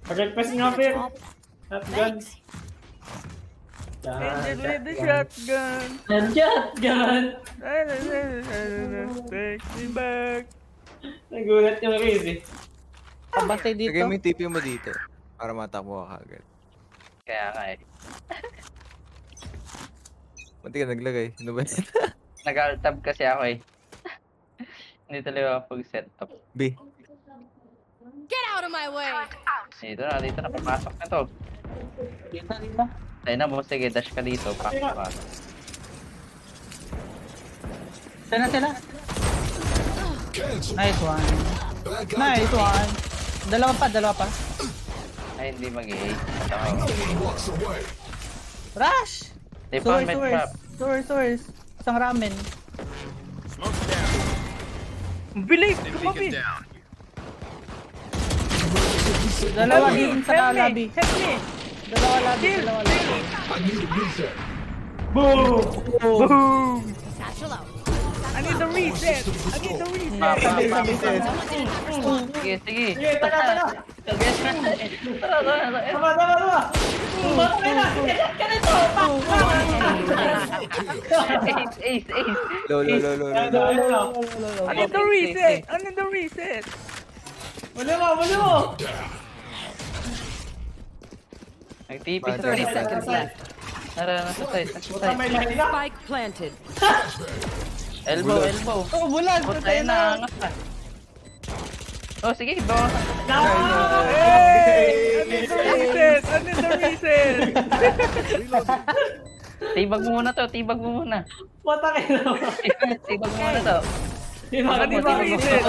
Pag-request nga, Pir. Shotgun. Ended with the shotgun. Shotgun. Take me back. Nagulat yung Riz eh. Pabantay dito. Lagay mo yung TP mo dito. Para matakbo ka agad. Kaya nga eh. Munti ka naglagay. Ano ba yun? Nag-alt-tab kasi ako eh. Hindi talaga pag-setup. B. Get out of my way! Dito na, papasok na to. Dito, dito. Ayun na, boss, sige, dash ka dito. Pasok ka. Sila, sila. Nice one. Nice one. Dalawa pa. Ay, hindi mag-i-8. Matakaw. Rush! They found my trap. Source. Isang ramen. Bilis! Kumapit! Dalawa din sa lobby. Help me! Dalawa lobby. Boom! Boom! Satchel out. I need the reset! Sige. Sige, tara. Tara. Tama. Ace. Low. I need the reset! Wala mo! Nag-TP sa 30 side. seconds left. Nasa side. May lahi na. Spike planted. Elbow. Oh, bulag. Putay na, angat ka. Oh, sige, bawa ka. Hey! I need the reset! Tibag mo muna to, Patakin na. Tibag mo muna to. Di ba? I need the reset!